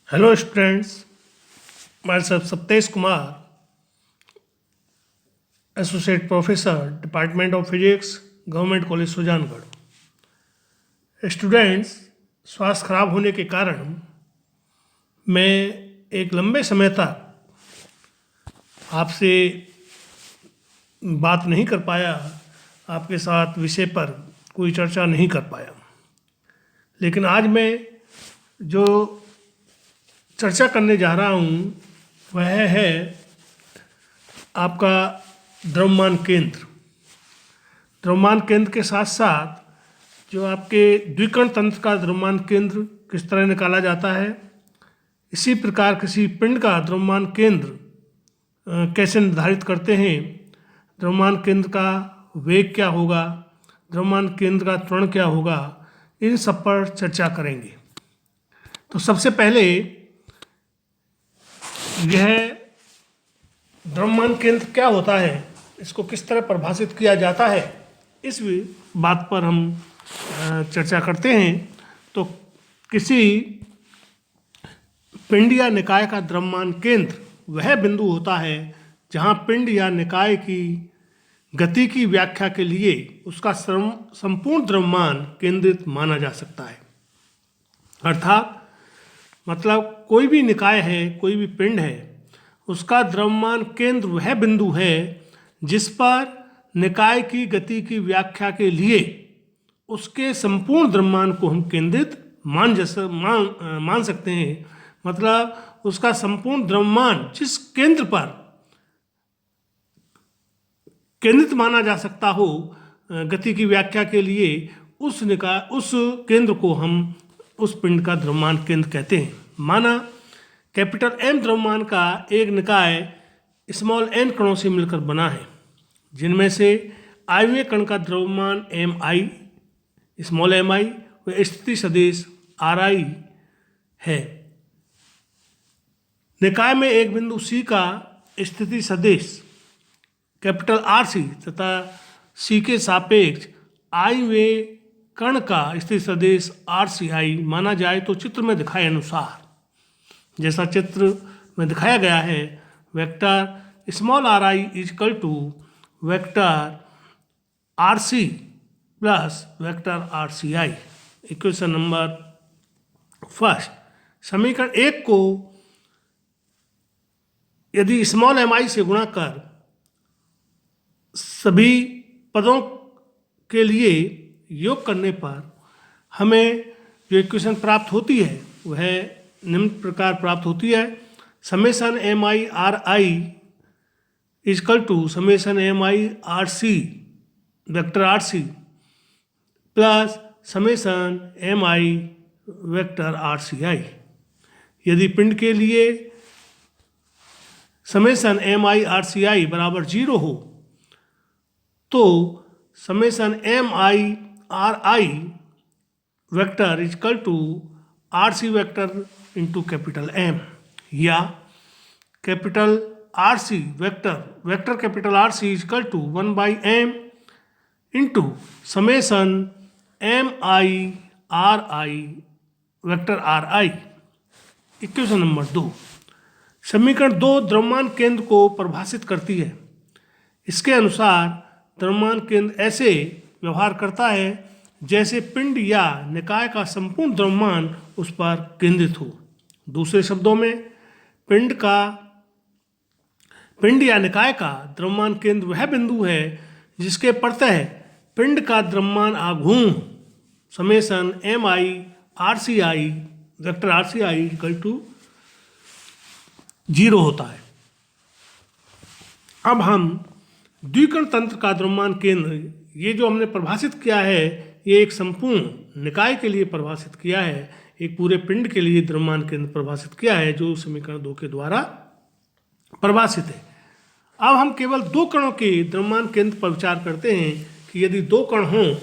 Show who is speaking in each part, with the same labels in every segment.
Speaker 1: Hello students, myself Saptesh Kumar, Associate Professor, Department of Physics, Government College Sujangarh. Students, स्वास्थ्य खराब होने के कारण मैं एक लंबे समय तक आपसे बात नहीं कर पाया, आपके साथ विषय पर कोई चर्चा नहीं कर पाया। लेकिन आज मैं जो चर्चा करने जा रहा हूँ वह है आपका द्रव्यमान केंद्र। द्रव्यमान केंद्र के साथ साथ जो आपके द्विकण तंत्र का द्रव्यमान केंद्र किस तरह निकाला जाता है, इसी प्रकार किसी पिंड का द्रव्यमान केंद्र कैसे निर्धारित करते हैं, द्रव्यमान केंद्र का वेग क्या होगा, द्रव्यमान केंद्र का त्वरण क्या होगा, इन सब पर चर्चा करेंगे। तो सबसे पहले यह द्रव्यमान केंद्र क्या होता है, इसको किस तरह परिभाषित किया जाता है, इस बात पर हम चर्चा करते हैं। तो किसी पिंड या निकाय का द्रव्यमान केंद्र वह बिंदु होता है जहाँ पिंड या निकाय की गति की व्याख्या के लिए उसका संपूर्ण द्रव्यमान केंद्रित माना जा सकता है। अर्थात मतलब कोई भी निकाय है, कोई भी पिंड है, उसका द्रव्यमान केंद्र वह बिंदु है जिस पर निकाय की गति की व्याख्या के लिए उसके संपूर्ण द्रव्यमान को हम केंद्रित मान सकते हैं। मतलब उसका संपूर्ण द्रव्यमान जिस केंद्र पर केंद्रित माना जा सकता हो गति की व्याख्या के लिए, उस केंद्र को हम उस पिंड का द्रव्यमान केंद्र कहते हैं। माना कैपिटल M द्रव्यमान का एक निकाय स्मॉल n कणों से मिलकर बना है, जिनमें से आयवीय कण का द्रव्यमान mi स्मॉल mi व स्थिति सदिश ri है। निकाय में एक बिंदु C का स्थिति सदिश कैपिटल RC तथा C के सापेक्ष आयवीय कण का स्थिति सदिश RCI माना जाए तो चित्र में दिखाए अनुसार, जैसा चित्र में दिखाया गया है, vector small ri is equal to vector RC plus vector RCI। Equation number first, समीकरण 1 को यदि स्मॉल mi से गुणा कर सभी पदों के लिए योग करने पर हमें जो इक्वेशन प्राप्त होती है वह निम्न प्रकार प्राप्त होती है। Summation mi ri is equal to summation mi rc vector rc plus summation mi vector rci। यदि पिंड के लिए समेशन mi rci बराबर 0 हो तो summation mi ri vector is equal to RC vector into capital M, या capital RC vector capital RC is equal to 1/m into summation mi ri vector ri। Equation number 2, समीकरण 2 द्रव्यमान केंद्र को परिभाषित करती है। इसके अनुसार द्रव्यमान केंद्र ऐसे व्यवहार करता है जैसे पिंड या निकाय का संपूर्ण द्रव्यमान उस पर केंद्रित हो। दूसरे शब्दों में पिंड या निकाय का द्रव्यमान केंद्र वह बिंदु है जिसके प्रत्यय पिंड का द्रव्यमान आघूर्ण summation mi rci vector rci equal to 0 होता है। अब हम द्विकण तंत्र का द्रव्यमान केंद्र, ये जो हमने परिभाषित किया है, ये एक संपूर्ण निकाय के लिए परिभाषित किया है, एक पूरे पिंड के लिए द्रव्यमान केंद्र परिभाषित किया है जो समीकरण 2 के द्वारा परिभाषित है। अब हम केवल 2 कणों के द्रव्यमान केंद्र पर विचार करते हैं कि यदि 2 कण हों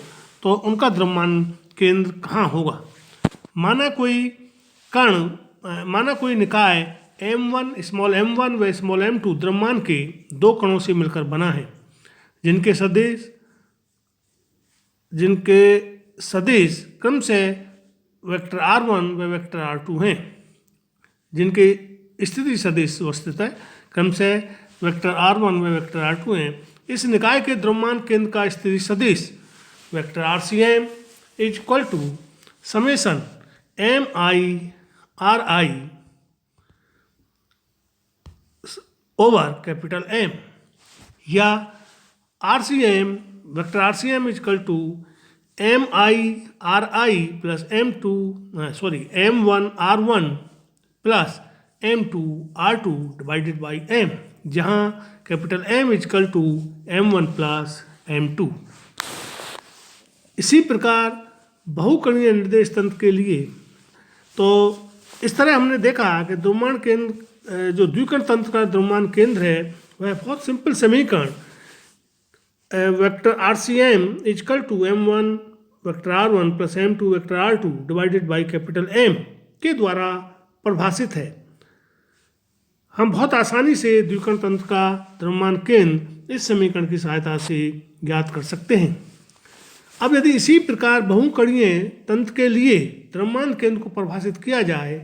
Speaker 1: तो उनका द्रव्यमान केंद्र कहाँ होगा। माना कोई निकाय m1 स्मॉल m1 व स्मॉल m2 द्रव्यमान के 2 कणों से मिलकर बना है, जिनके सदिश क्रम से वेक्टर r1 व वेक्टर r2 हैं। जिनके स्थिति सदिश अवस्थित है क्रमशः वेक्टर R1 व वेक्टर R2 हैं। इस निकाय के द्रव्यमान केंद्र का स्थिति सदिश vector RCM is equal to summation MI RI over capital M, या RCM vector RCM is equal to MI RI plus M1 R1 plus M2 R2 divided by M, जहाँ capital M is equal to M1 plus M2। इसी प्रकार बहुकणीय निर्देश तंत्र के लिए तो इस तरह हमने देखा कि द्रव्यमान केंद्र जो द्विकण तंत्र का द्रव्यमान केंद्र है वह बहुत सिंपल समीकरण vector RCM is equal to M1 vector R1 plus M2 vector R2 divided by capital M के द्वारा परिभाषित है। हम बहुत आसानी से द्विकण तंत्र का द्रव्यमान केंद्र इस समीकरण की सहायता से ज्ञात कर सकते हैं। अब यदि इसी प्रकार बहुकणीय तंत्र के लिए द्रव्यमान केंद्र को परिभाषित किया जाए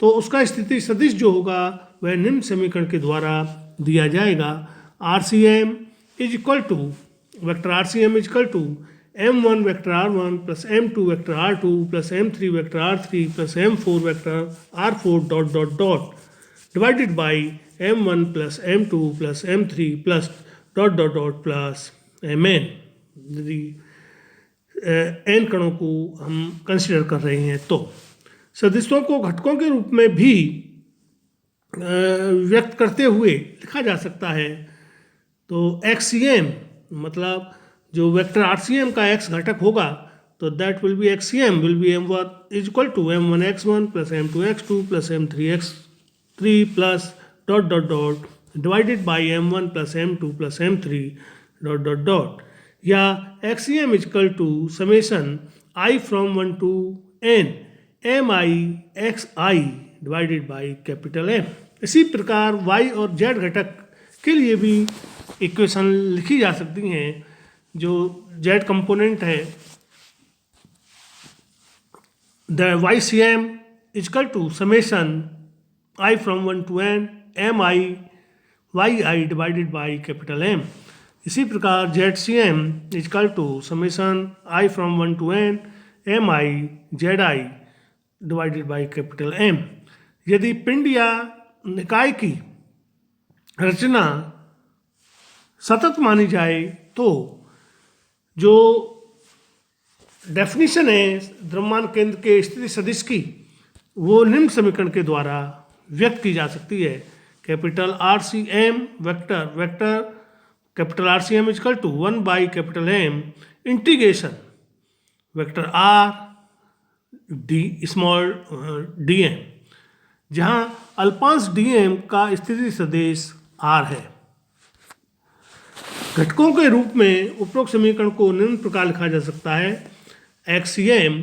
Speaker 1: तो उसका स्थिति सदिश जो होगा वह निम्न समीकरण के द्वारा दिया जाएगा। RCM is equal to vector RCM is equal to M1 vector R1 plus M2 vector R2 plus M3 vector R3 plus M4 vector R4 dot dot dot divided by M1 plus M2 plus M3 plus dot dot dot plus Mn, यदि n कणों को हम consider कर रहे हैं तो सदिशों को घटकों के रूप में भी व्यक्त करते हुए लिखा जा सकता है। तो XCM मतलब जो वेक्टर RCM का x घटक होगा तो that will be XCM will be M1 is equal to M1 x1 plus M2 x2 plus M3 x3 plus dot dot dot divided by M1 plus M2 plus M3 dot dot dot, या XCM is equal to summation I from 1 to n MI divided by capital M। इसी प्रकार y और z घटक के लिए भी equation लिखी जा सकती हैं। जो z कंपोनेंट है the YCM is equal to summation I from 1 to n MI divided by capital M। इसी प्रकार ZCM is equal to summation I from 1 to n MI divided by capital M। यदि पिंड या निकाय की रचना सतत मानी जाए तो जो डेफिनेशन है द्रव्यमान केंद्र के स्थिति सदिश की वो निम्न समीकरण के द्वारा व्यक्त की जा सकती है। Capital RCM vector capital RCM is equal to 1 by capital M integration vector R d small dm, जहाँ अल्पांश dm का स्थिति सदिश R है। घटकों के रूप में उपरोक्त समीकरण को निम्न प्रकार लिखा जा सकता है। XCM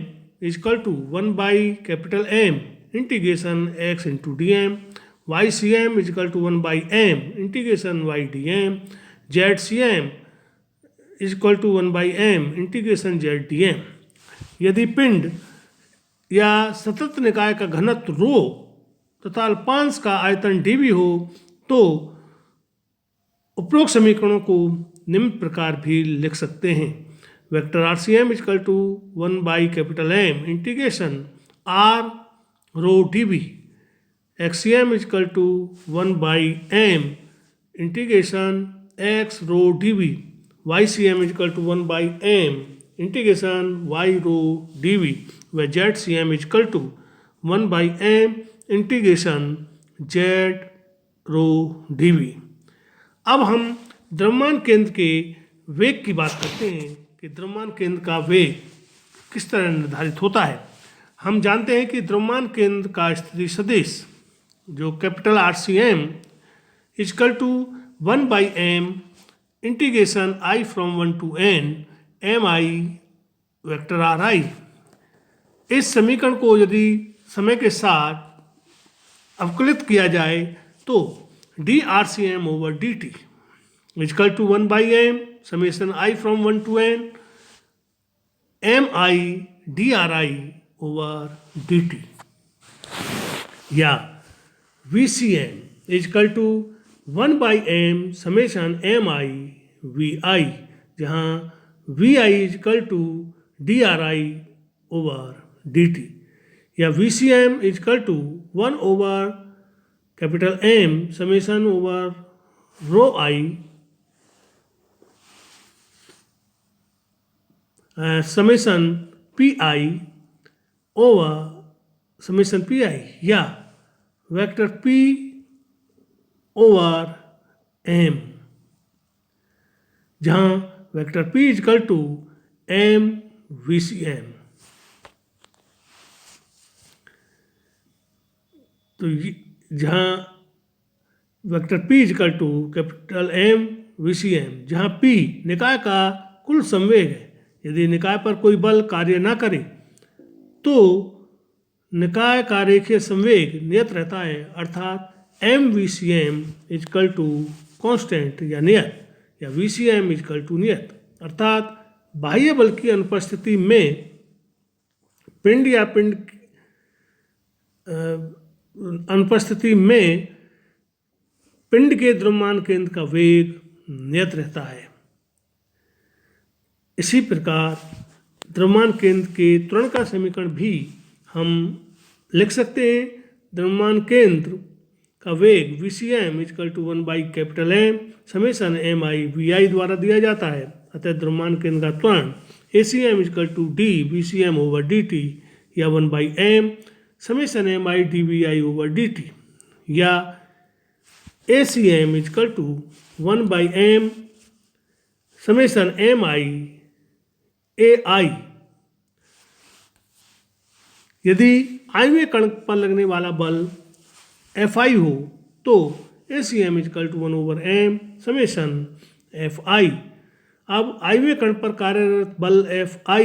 Speaker 1: is equal to 1 by capital M integration x into dm, YCM is equal to 1 by M integration y dm, ZCM is equal to 1 by M integration z dm। यदि पिंड या सतत निकाय का घनत्व रो तथा अल्पांश का आयतन dv हो तो उपरोक्त समीकरणों को निम्न प्रकार भी लिख सकते हैं। Vector RCM is equal to 1 by capital M integration R rho dv, XCM is equal to 1 by M integration x rho dv, YCM is equal to 1 by M integration y rho dv, व ZCM is equal to 1 by M integration z rho dv। अब हम द्रव्यमान केंद्र के वेग की बात करते हैं कि द्रव्यमान केंद्र का वेग किस तरह निर्धारित होता है। हम जानते हैं कि द्रव्यमान केंद्र का स्थिति सदिश जो capital RCM is equal to 1 by M integration I from 1 to n MI vector RI। इस समीकरण को यदि समय के साथ अवकलित किया जाए तो DRCM over DT is equal to 1 by M summation I from 1 to n MI DRI over DT, या VCM is equal to 1/m summation MI VI, जहाँ VI is equal to DRI over DT, या VCM is equal to 1/M summation over rho I summation PI over summation PI, या vector P over M, जहाँ vector P is equal to M VCM। तो जहाँ vector P is equal to capital M VCM, जहाँ P निकाय का कुल संवेग है। यदि निकाय पर कोई बल कार्य ना करे तो निकाय का रेखीय संवेग नियत रहता है, अर्थात MVCM is equal to constant या नियत, या VCM इज इक्वल टू नियत, अर्थात बाह्य बल की अनुपस्थिति में पिंड या पिंड अनुपस्थिति में पिंड के द्रव्यमान केंद्र का वेग नियत रहता है। इसी प्रकार द्रव्यमान केंद्र के त्वरण का समीकरण भी हम लिख सकते हैं। द्रव्यमान केंद्र का वेग VCM is equal to 1/M summation MI VI द्वारा दिया जाता है। अतः द्रव्यमान केंद्र का त्वरण ACM is equal to D VCM over DT, या 1/M summation MI DVI over DT, या ACM is equal to 1/M summation MI AI। यदि आयवीय कण पर लगने वाला बल Fi हो तो ACM is equal to 1/M summation Fi। अब आयवीय कण पर कार्यरत बल Fi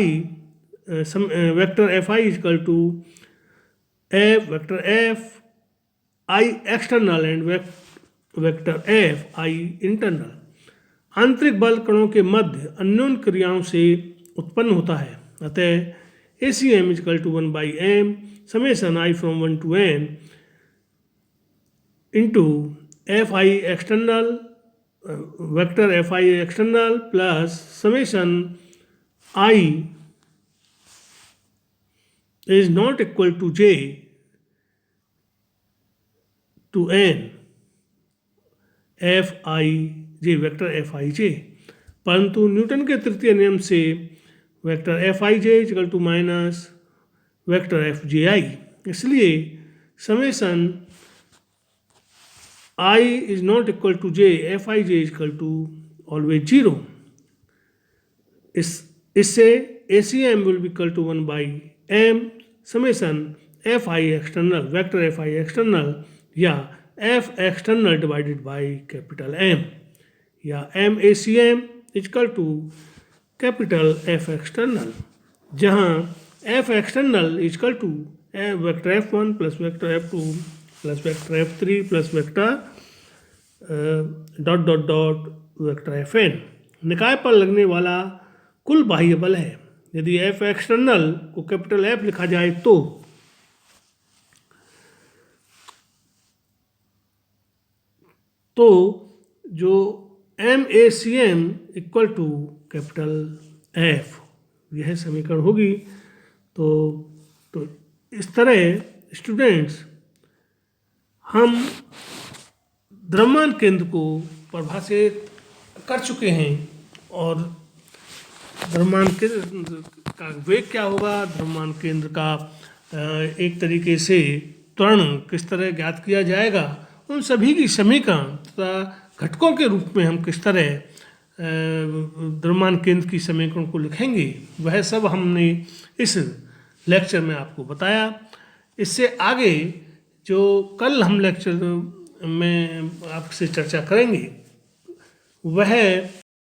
Speaker 1: vector Fi is equal to vector F I external and vector F I internal. आंतरिक बल कणों के मध्य अन्योन्य क्रियाओं से उत्पन्न होता है। अतः ACM is equal to 1/M summation I from 1 to N into Fi external vector Fi external plus summation I is not equal to J to N Fij vector Fij, परंतु न्यूटन के तृतीय नियम से vector Fij is equal to minus vector Fji, इसलिए summation I is not equal to J Fij is equal to always 0। इससे ACM will be equal to 1/M summation Fi external vector Fi external, या F external divided by capital M, या MACM equal to capital F external, जहाँ F external equal to vector F1 plus vector F2 plus vector F3 plus vector dot dot dot vector Fn निकाय पर लगने वाला कुल बाह्य बल है। यदि F एक्सटर्नल को कैपिटल F लिखा जाए तो जो MACM equal to capital F, यह समीकरण होगी। तो इस तरह स्टूडेंट्स हम द्रव्यमान केंद्र को परिभाषित कर चुके हैं, और द्रव्यमान केंद्र का वेग क्या होगा, द्रव्यमान केंद्र का एक तरीके से त्वरण किस तरह ज्ञात किया जाएगा, उन सभी की समीकरण तथा घटकों के रूप में हम किस तरह द्रव्यमान केंद्र की समीकरण को लिखेंगे, वह सब हमने इस लेक्चर में आपको बताया। इससे आगे जो कल हम लेक्चर में आपसे चर्चा करेंगे वह